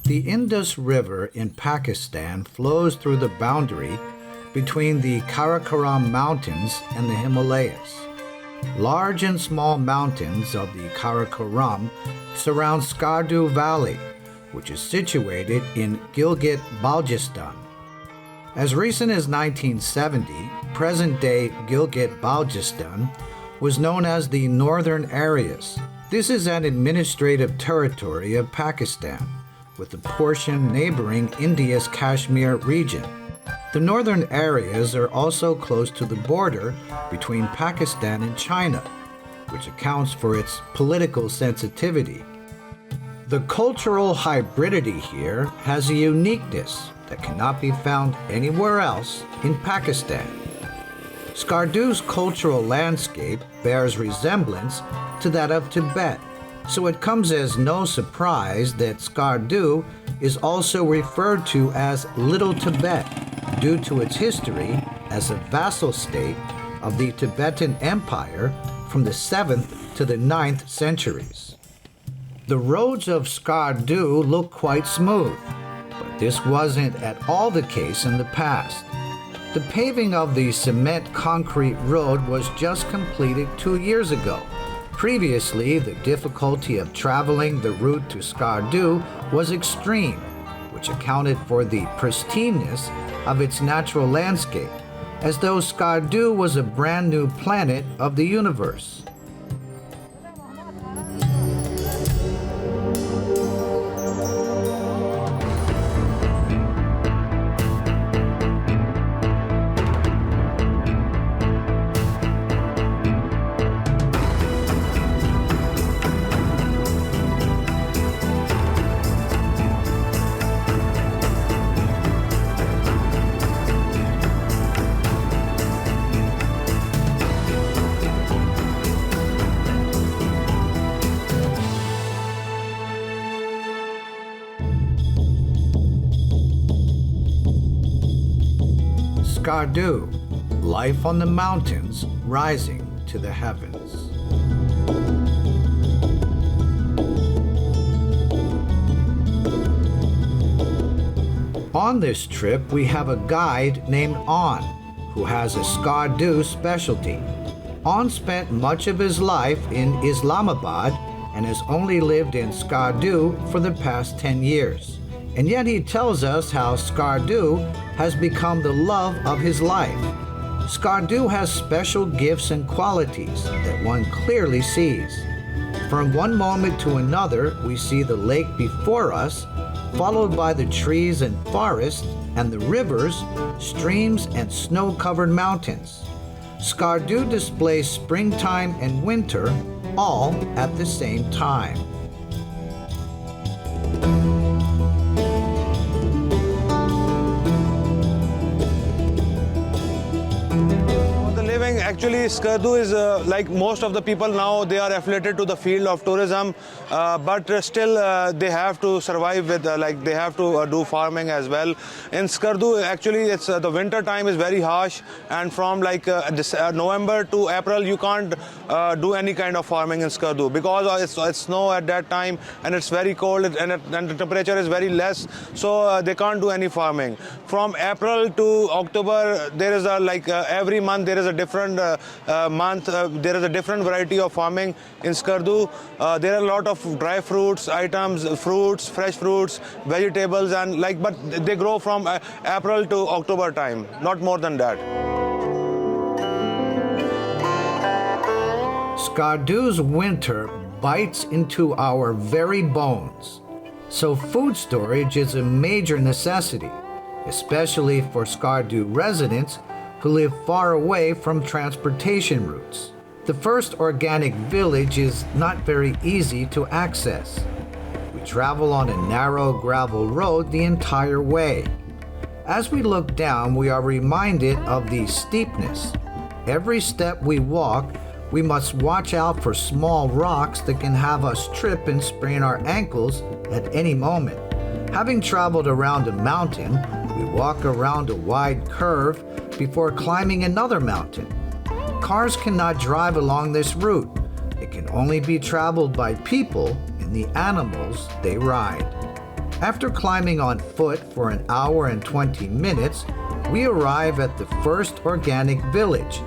The Indus River in Pakistan flows through the boundary between the Karakoram Mountains and the Himalayas. Large and small mountains of the Karakoram surround Skardu Valley, which is situated in Gilgit-Baltistan. As recent as 1970, present-day Gilgit-Baltistan was known as the Northern Areas. This is an administrative territory of Pakistan, with a portion neighboring India's Kashmir region. The northern areas are also close to the border between Pakistan and China, which accounts for its political sensitivity. The cultural hybridity here has a uniqueness that cannot be found anywhere else in Pakistan. Skardu's cultural landscape bears resemblance to that of Tibet, so it comes as no surprise that Skardu is also referred to as Little Tibet due to its history as a vassal state of the Tibetan Empire from the 7th to the 9th centuries. The roads of Skardu look quite smooth, but this wasn't at all the case in the past. The paving of the cement concrete road was just completed 2 years ago. Previously, the difficulty of traveling the route to Skardu was extreme, which accounted for the pristineness of its natural landscape, as though Skardu was a brand new planet of the universe. Skardu, life on the mountains rising to the heavens. On this trip, we have a guide named On, who has a Skardu specialty. On spent much of his life in Islamabad and has only lived in Skardu for the past 10 years. And yet he tells us how Skardu has become the love of his life. Skardu has special gifts and qualities that one clearly sees. From one moment to another, we see the lake before us, followed by the trees and forests, and the rivers, streams, and snow-covered mountains. Skardu displays springtime and winter all at the same time. Actually, Skardu is like most of the people now, they are affiliated to the field of tourism, but still they have to survive with, like they have to do farming as well. In Skardu, actually, it's the winter time is very harsh, and from like November to April, you can't do any kind of farming in Skardu because it's snow at that time, and it's very cold, and the temperature is very less, so they can't do any farming. From April to October, there is a like every month there is a different month, there is a different variety of farming in Skardu. There are a lot of dry fruits items, fruits, fresh fruits, vegetables, and like, but they grow from April to October time, not more than that. Skardu's winter bites into our very bones, so food storage is a major necessity, especially for Skardu residents who live far away from transportation routes. The first organic village is not very easy to access. We travel on a narrow gravel road the entire way. As we look down, we are reminded of the steepness. Every step we walk, we must watch out for small rocks that can have us trip and sprain our ankles at any moment. Having traveled around a mountain, we walk around a wide curve before climbing another mountain. Cars cannot drive along this route. It can only be traveled by people and the animals they ride. After climbing on foot for an hour and 20 minutes, we arrive at the first organic village,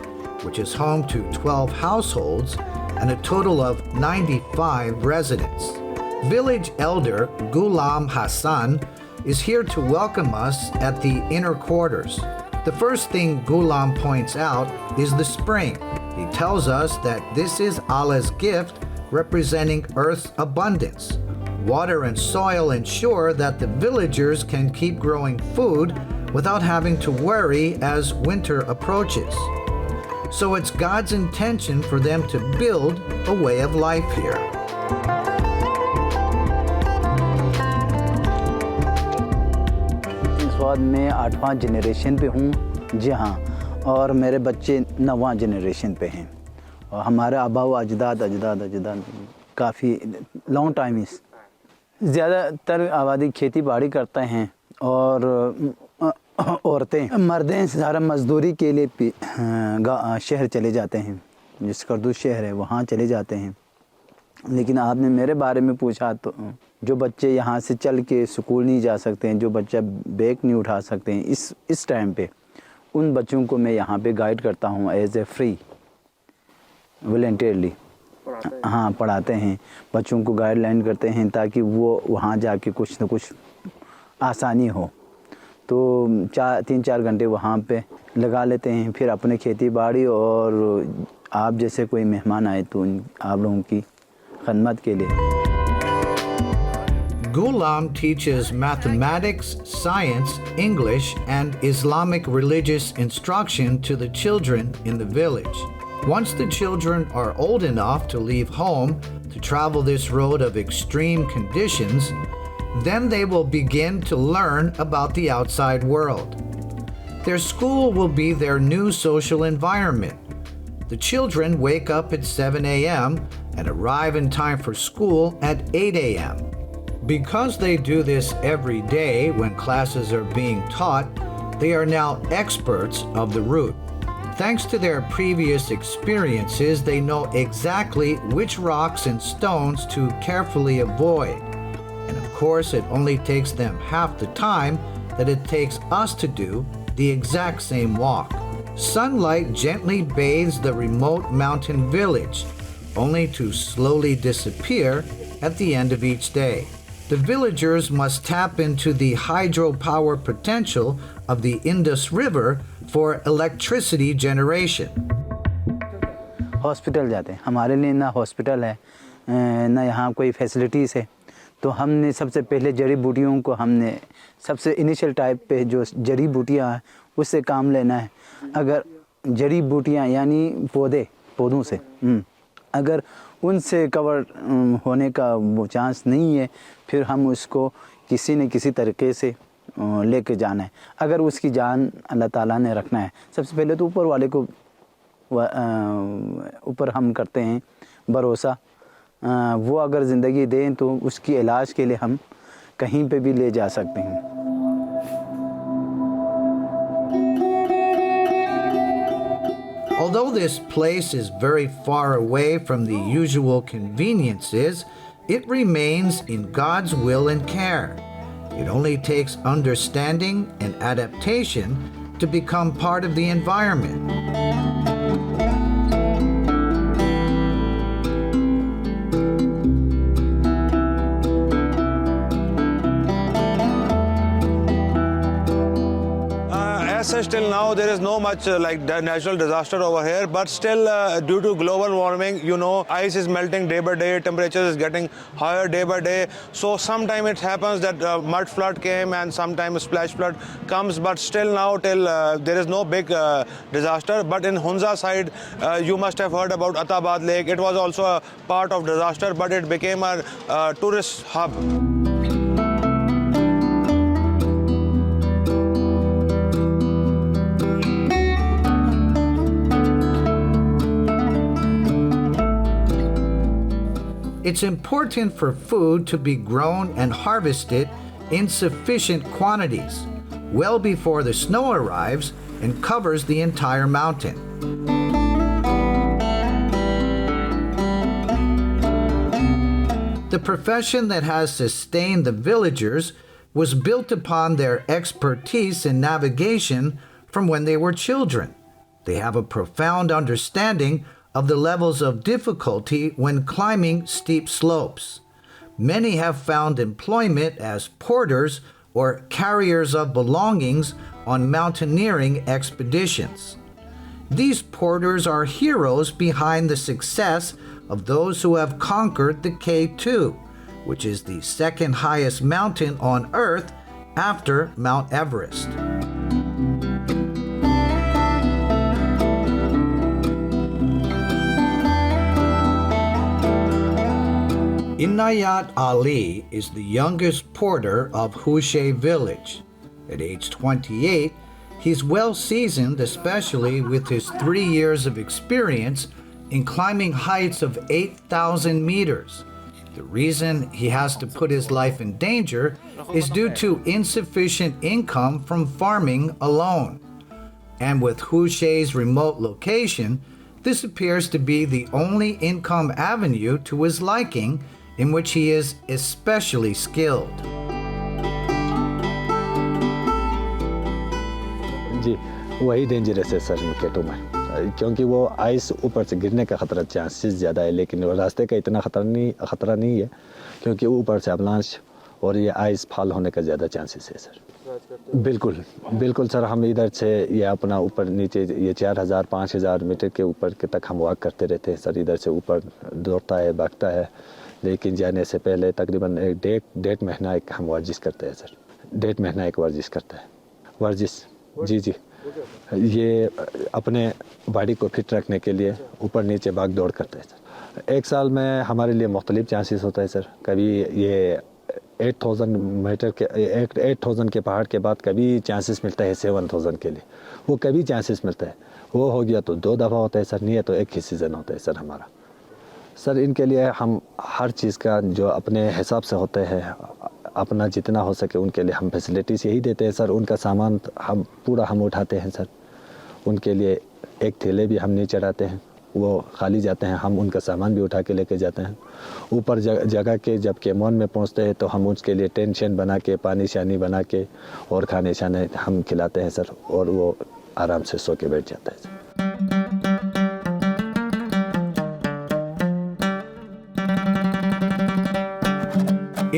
which is home to 12 households and a total of 95 residents. Village elder Ghulam Hassan is here to welcome us at the inner quarters. The first thing Ghulam points out is the spring. He tells us that this is Allah's gift representing Earth's abundance. Water and soil ensure that the villagers can keep growing food without having to worry as winter approaches. So it's God's intention for them to build a way of life here. इस वक्त मैं 8वां generation पे हूँ, जी हाँ, और मेरे बच्चे 9वां generation पे हैं। और हमारे आबा व अजदाद काफ़ी लॉन्ग टाइम इस ज़्यादातर आबादी खेती बाड़ी करते हैं और औरतें मर्दें सारा मज़दूरी के लिए शहर चले जाते हैं, जो स्कर्दू शहर है वहाँ चले जाते हैं। लेकिन आपने मेरे बारे में पूछा तो जो बच्चे यहाँ से चल के स्कूल नहीं जा सकते हैं, जो बच्चा बैग नहीं उठा सकते हैं, इस टाइम पे उन बच्चों को मैं यहाँ पे गाइड करता हूँ एज ए फ्री वॉलंटियरली। हाँ, पढ़ाते हैं, बच्चों को गाइडलाइन करते हैं ताकि वो वहाँ जाके कुछ न कुछ आसानी हो। तो 3-4 घंटे वहाँ पे लगा लेते हैं, फिर अपने खेती बाड़ी और आप जैसे कोई मेहमान आए तो आप लोगों की खिदमत के लिए। Ghulam teaches mathematics, science, English, and Islamic religious instruction to the children in the village. Once the children are old enough to leave home to travel this road of extreme conditions, then they will begin to learn about the outside world. Their school will be their new social environment. The children wake up at 7 a.m. and arrive in time for school at 8 a.m. Because they do this every day when classes are being taught, they are now experts of the route. Thanks to their previous experiences, they know exactly which rocks and stones to carefully avoid. And of course, it only takes them half the time that it takes us to do the exact same walk. Sunlight gently bathes the remote mountain village, only to slowly disappear at the end of each day. The villagers must tap into the hydropower potential of the Indus River for electricity generation. Hospital जाते हैं, हमारे लिए ना hospital है ना यहाँ कोई facilities है, तो हमने सबसे पहले जड़ी बूटियों को हमने सबसे इनिशियल टाइप पे जो जड़ी बूटियाँ हैं उससे काम लेना है। अगर जड़ी बूटियाँ यानी पौधों से अगर उनसे कवर होने का वो चांस नहीं है, फिर हम उसको किसी न किसी तरीके से लेके जाना है। अगर उसकी जान अल्लाह ताला ने रखना है, सबसे पहले तो ऊपर वाले को ऊपर हम करते हैं भरोसा। वो अगर ज़िंदगी दें तो उसकी इलाज के लिए हम कहीं पे भी ले जा सकते हैं। Although this place is very far away from the usual conveniences, it remains in God's will and care. It only takes understanding and adaptation to become part of the environment. Till now there is no much like natural disaster over here, but still due to global warming, you know, ice is melting day by day, temperature is getting higher day by day, so sometime it happens that mud flood came and sometimes splash flood comes, but still now till there is no big disaster. But in Hunza side you must have heard about Atabad Lake. It was also a part of disaster, but it became a tourist hub. It's important for food to be grown and harvested in sufficient quantities, well before the snow arrives and covers the entire mountain. The profession that has sustained the villagers was built upon their expertise in navigation from when they were children. They have a profound understanding of the levels of difficulty when climbing steep slopes. Many have found employment as porters or carriers of belongings on mountaineering expeditions. These porters are heroes behind the success of those who have conquered the K2, which is the second highest mountain on Earth after Mount Everest. Inayat Ali is the youngest porter of Hushe village. At age 28, he's well seasoned, especially with his 3 years of experience in climbing heights of 8,000 meters. The reason he has to put his life in danger is due to insufficient income from farming alone. And with Hushe's remote location, this appears to be the only income avenue to his liking, in which he is especially skilled. जी वही dangerous है sir keto में, क्योंकि वो ice ऊपर से गिरने का खतरा चांसेस ज़्यादा है, लेकिन रास्ते का इतना खतरा नहीं है, क्योंकि ऊपर से अवलांच और ये आइस फॉल होने का ज़्यादा चांसेस है सर। बिल्कुल सर, हम इधर से ये अपना ऊपर नीचे ये 4,000-5,000 मीटर के ऊपर के तक हम वॉक करते रहते हैं सर। इधर से ऊपर दौड़ता है, भागता है, लेकिन जाने से पहले तकरीबन डेढ़ महीना एक हम वर्जिश करते हैं सर। 1.5 महीना एक वर्जिश करता है। वर्जिश जी ये अपने बॉडी को फिट रखने के लिए ऊपर नीचे भाग दौड़ करते हैं सर। एक साल में हमारे लिए मुख्तलिफ चांसेस होता है सर। कभी ये 8,000 के पहाड़ के बाद कभी चांसेस मिलता है 7,000 के लिए, वो कभी चांसेस मिलता है। वो हो गया तो 2 दफ़ा होता है सर, नहीं है तो एक ही सीज़न होता है सर हमारा। सर इनके लिए हम हर चीज़ का जो अपने हिसाब से होते हैं, अपना जितना हो सके उनके लिए हम फैसिलिटीज़ यही देते हैं सर। उनका सामान हम उठाते हैं सर। उनके लिए एक थैले भी हम नहीं चढ़ाते हैं, वो खाली जाते हैं, हम उनका सामान भी उठा के लेके जाते हैं। ऊपर जगह के जब केमोन में पहुंचते हैं तो हम उसके लिए टेंशन बना के, पानी शानी बना के और खाने शाने हम खिलाते हैं सर, और वो आराम से सो के बैठ जाता है sir.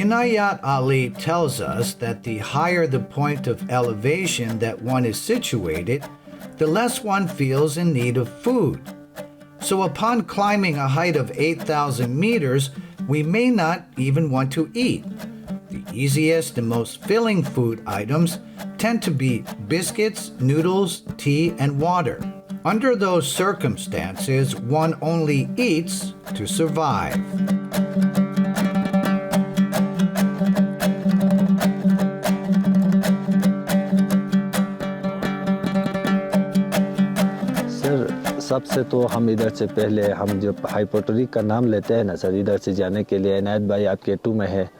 Inayat Ali tells us that the higher the point of elevation that one is situated, the less one feels in need of food. So upon climbing a height of 8,000 meters, we may not even want to eat. The easiest and most filling food items tend to be biscuits, noodles, tea, and water. Under those circumstances, one only eats to survive. सबसे तो हम इधर से पहले हम जो हाइपोटोरिक का नाम लेते हैं ना सर, इधर से जाने के लिए इनायत भाई आप केटू में है,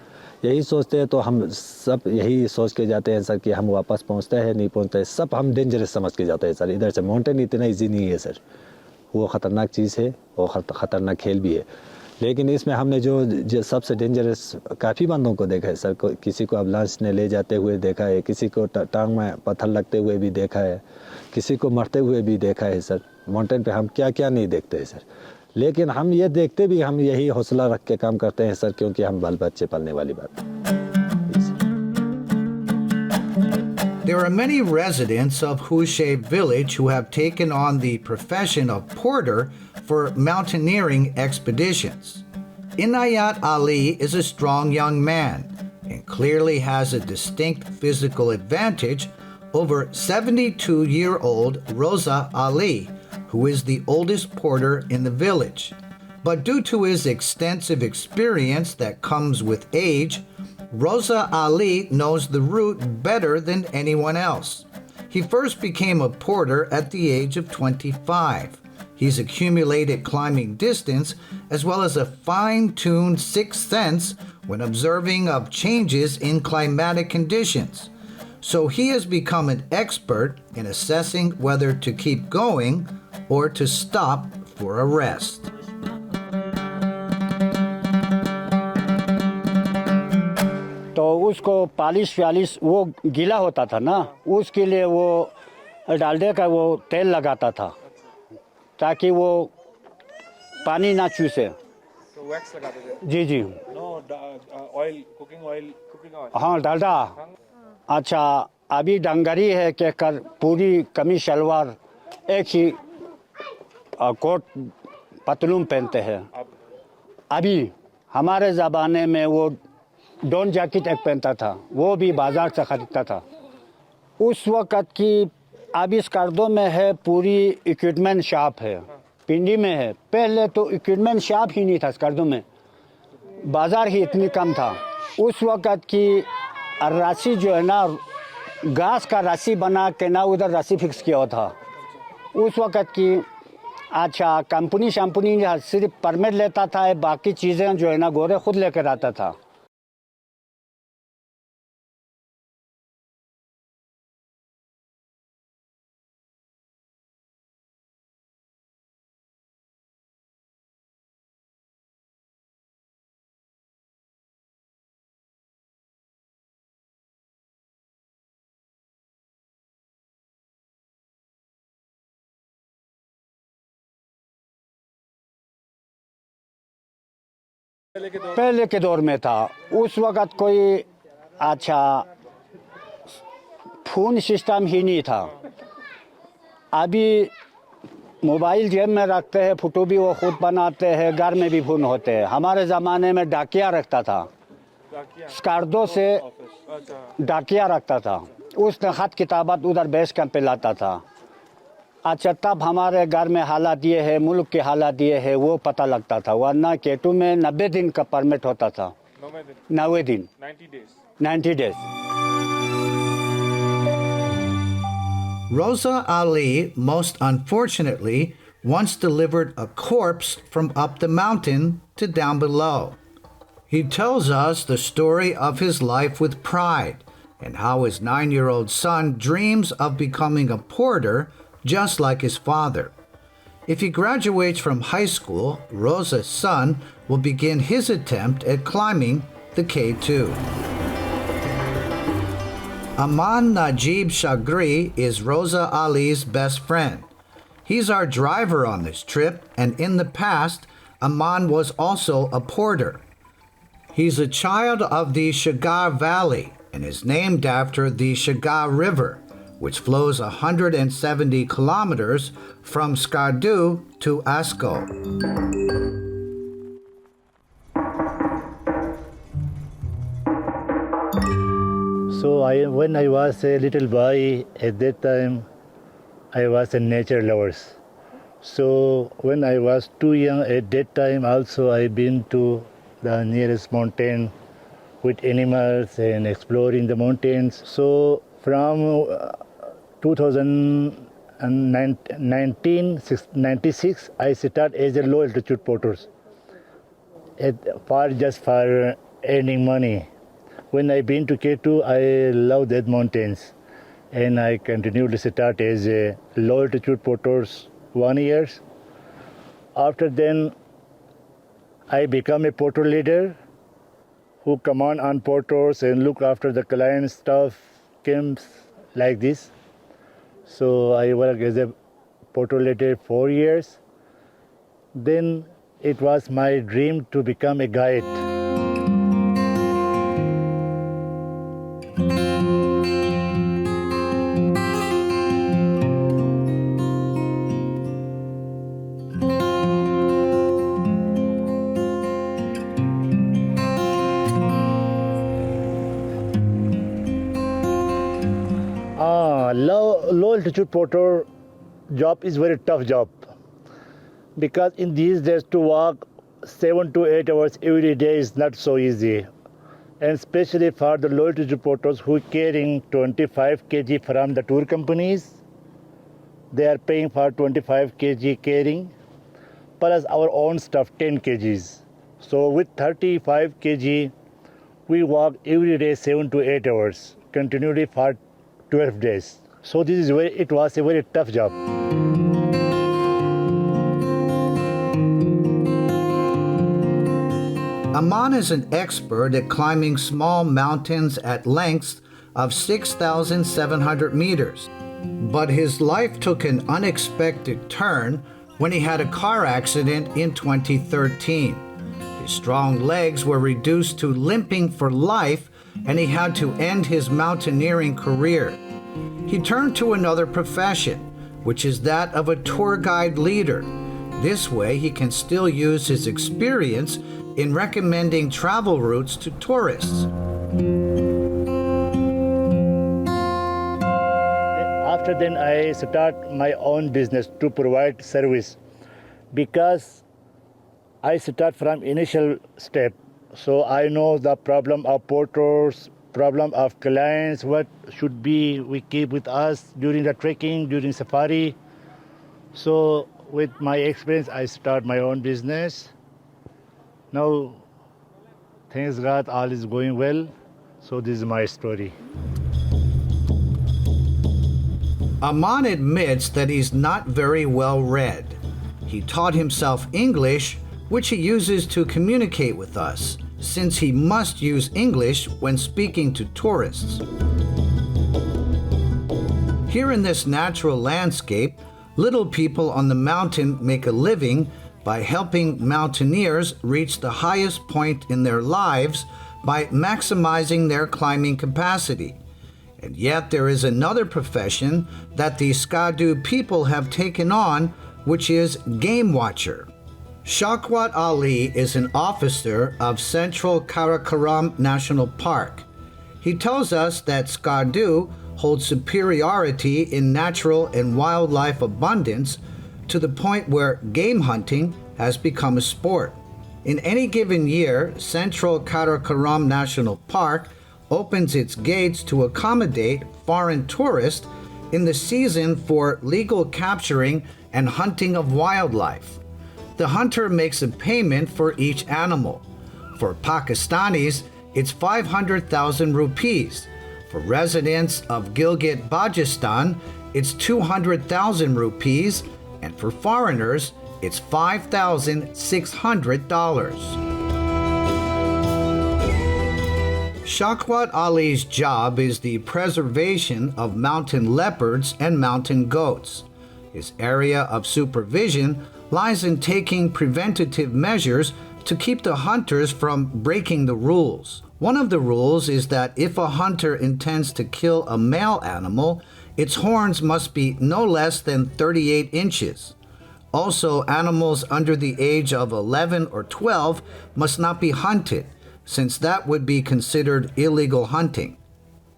यही सोचते हैं, तो हम सब यही सोच के जाते हैं सर कि हम वापस पहुंचते हैं नहीं पहुंचते हैं, सब हम डेंजरस समझ के जाते हैं सर। इधर से माउंटेन इतना इजी नहीं है सर, वो ख़तरनाक चीज़ है और ख़तरनाक खेल भी है। लेकिन इसमें हमने जो सबसे डेंजरस काफ़ी बंदों को देखा है सर। किसी को अवलांच ने ले जाते हुए देखा है, किसी को टांग में पत्थर लगते हुए भी देखा है, किसी को मरते हुए भी देखा है सर। माउंटेन पे हम क्या क्या नहीं देखते हैं सर, लेकिन हम ये देखते भी, हम यही हौसला रख के काम करते हैं सर, क्योंकि हम बाल बच्चे पालने वाली बात है। There are many residents of Hushe village who have taken on the profession of porter for mountaineering expeditions. Inayat Ali is a strong young man and clearly has a distinct physical advantage over 72-year-old Rosa Ali, who is the oldest porter in the village. But due to his extensive experience that comes with age, Rosa Ali knows the route better than anyone else. He first became a porter at the age of 25. He's accumulated climbing distance as well as a fine-tuned sixth sense when observing of changes in climatic conditions. So he has become an expert in assessing whether to keep going or to stop for a rest. तो उसको polish व्यालिश वो गीला होता था ना, उसके लिए वो डालडे का वो तेल लगाता था ताकि वो पानी ना चूसे। तो वैक्स लगाते थे? जी जी। No, oil, cooking oil, cooking oil. हाँ, डालडा। अच्छा, अभी डंगरी है कहकर पूरी कमीज शलवार एक ही कोट पतलून पहनते हैं। अभी हमारे ज़माने में वो डॉन जैकेट एक पहनता था, वो भी बाज़ार से ख़रीदता था उस वक़्त की। अभी स्कार्दो में है पूरी इक्विपमेंट शॉप है, पिंडी में है। पहले तो इक्विपमेंट शॉप ही नहीं था स्कार्दो में, बाज़ार ही इतनी कम था। उस वक़्त की राशि जो है ना, घास का राशि बना के ना उधर राशि फिक्स किया था उस वक़्त की। अच्छा, कंपनी शैम्पनी सिर्फ परमिट लेता था, बाकी चीज़ें जो है ना गोरे खुद लेकर आता था। पहले के दौर में था उस वक़्त कोई अच्छा फ़ोन सिस्टम ही नहीं था। अभी मोबाइल जेब में रखते हैं, फ़ोटो भी वो खुद बनाते हैं, घर में भी फ़ोन होते हैं। हमारे ज़माने में डाकिया रखता था, स्कार्दो से डाकिया रखता था, उसने ख़त किताबत उधर बेस कैंप पे लाता था। अच्छा, तब हमारे घर में हालात ये है, मुल्क के हालात ये है, वो पता लगता था। वरना केटू में 90 दिन का परमिट होता था। 90 दिन, 90 days. Rosa Ali, most unfortunately, once delivered a corpse from up the mountain to down below. He tells us the story of his life with pride and how his 9-year-old son dreams of becoming a porter just like his father. If he graduates from high school, Rosa's son will begin his attempt at climbing the K2. Aman Najib Shagri is Rosa Ali's best friend. He's our driver on this trip, and in the past, Aman was also a porter. He's a child of the Skardu Valley and is named after the Skardu River, which flows 170 kilometers from Skardu to Asko. So when I was a little boy, at that time, I was a nature lover. So when I was too young, at that time also I've been to the nearest mountain with animals and exploring the mountains. So from 1996, I started as a low altitude porter, just for earning money. When I been to K2, I love that mountains, and I continued to start as a low altitude porter 1 year. After then, I become a porter leader who command on porters and look after the client stuff, camps like this. So I worked as a porter leader 4 years. Then it was my dream to become a guide. Low altitude porter job is very tough job, because in these days to walk 7 to 8 hours every day is not so easy, and especially for the low altitude porters who are carrying 25 kg from the tour companies. They are paying for 25 kg carrying plus our own stuff 10 kgs. So with 35 kg we walk every day 7 to 8 hours continually for 12 days. So it was a very tough job. Aman is an expert at climbing small mountains at lengths of 6,700 meters. But his life took an unexpected turn when he had a car accident in 2013. His strong legs were reduced to limping for life, and he had to end his mountaineering career. He turned to another profession, which is that of a tour guide leader. This way, he can still use his experience in recommending travel routes to tourists. After then, I start my own business to provide service, because I start from initial step. So I know the problem of porters, problem of clients, what should be we keep with us during the trekking, during safari. So with my experience, I start my own business. Now, thanks God, all is going well. So this is my story. Aman admits that he's not very well read. He taught himself English, which he uses to communicate with us, since he must use English when speaking to tourists. Here in this natural landscape, little people on the mountain make a living by helping mountaineers reach the highest point in their lives by maximizing their climbing capacity. And yet there is another profession that the Skardu people have taken on, which is game watcher. Shaukat Ali is an officer of Central Karakoram National Park. He tells us that Skardu holds superiority in natural and wildlife abundance to the point where game hunting has become a sport. In any given year, Central Karakoram National Park opens its gates to accommodate foreign tourists in the season for legal capturing and hunting of wildlife. The hunter makes a payment for each animal. For Pakistanis, it's 500,000 rupees. For residents of Gilgit-Baltistan, it's 200,000 rupees, and for foreigners, it's $5,600. Shaukat Ali's job is the preservation of mountain leopards and mountain goats. His area of supervision lies in taking preventative measures to keep the hunters from breaking the rules. One of the rules is that if a hunter intends to kill a male animal, its horns must be no less than 38 inches. Also, animals under the age of 11 or 12 must not be hunted, since that would be considered illegal hunting.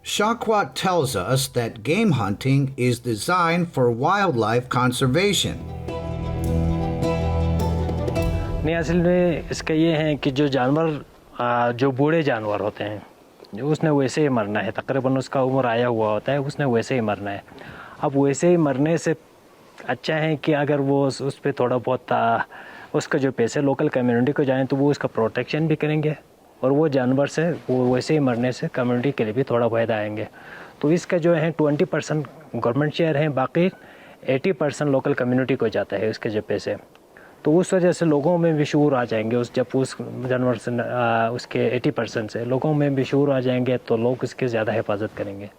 Shaukat tells us that game hunting is designed for wildlife conservation. नहीं, असल में इसका ये है कि जो जानवर जो बूढ़े जानवर होते हैं, उसने वैसे ही मरना है, तकरीबन उसका उम्र आया हुआ होता है, उसने वैसे ही मरना है। अब वैसे ही मरने से अच्छा है कि अगर वो उस पर थोड़ा बहुत उसका जो पैसे लोकल कम्युनिटी को जाएं तो वो उसका प्रोटेक्शन भी करेंगे, और वो जानवर से वो वैसे ही मरने से कम्युनिटी के लिए भी थोड़ा फ़ायदा आएंगे। तो इसका जो है 20% गवर्नमेंट शेयर है, बाकी 80% लोकल कम्युनिटी को जाता है उसके जो पैसे। तो उस वजह से लोगों में भी शऊर आ जाएंगे, जब उस जानवर से उसके 80% से लोगों में भी शऊर आ जाएंगे तो लोग उसकी ज़्यादा हिफाजत करेंगे।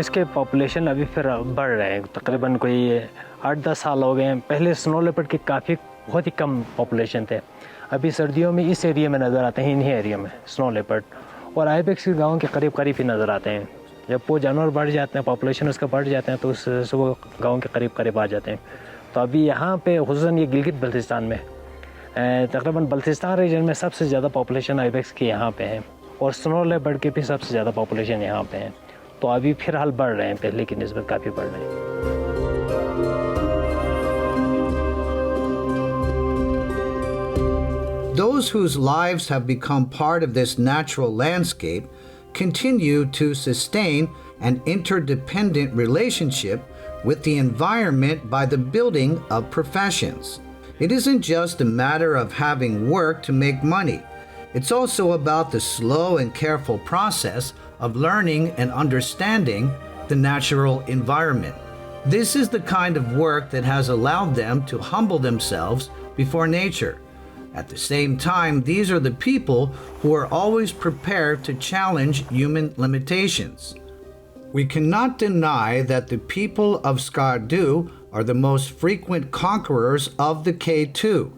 इसके पॉपुलेशन अभी फिर बढ़ रहे हैं, तकरीबन कोई 8-10 साल हो गए हैं। पहले स्नो लेपर्ड की बहुत ही कम पॉपुलेशन थे, अभी सर्दियों में इस एरिया में नज़र आते हैं, इन्हीं एरिया में स्नो लेपर्ड, और आइबेक्स के गाँव के करीब करीब ही नज़र आते हैं। जब वो जानवर बढ़ जाते हैं, पॉपुलेशन उसका बढ़ जाते हैं, तो उससे वो गाँव के करीब करीब आ जाते हैं। तो अभी यहाँ पे खुसूसन ये गिलगित बल्तिस्तान में तकरीबन बल्तिस्तान रीजन में सबसे ज़्यादा पॉपुलेशन आइबेक्स की यहाँ पे है, और स्नो लेपर्ड की भी सबसे ज़्यादा पॉपुलेशन यहाँ पे है। तो अभी फिर हाल बढ़ रहे हैं, पहले की निस्बत काफ़ी बढ़ रहे हैं। Those whose lives have become part of this natural landscape continue to sustain an interdependent relationship with the environment by the building of professions. It isn't just a matter of having work to make money. It's also about the slow and careful process of learning and understanding the natural environment. This is the kind of work that has allowed them to humble themselves before nature. At the same time, these are the people who are always prepared to challenge human limitations. We cannot deny that the people of Skardu are the most frequent conquerors of the K2,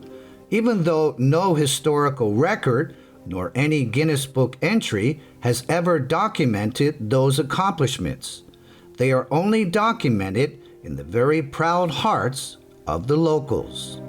even though no historical record nor any Guinness Book entry has ever documented those accomplishments. They are only documented in the very proud hearts of the locals.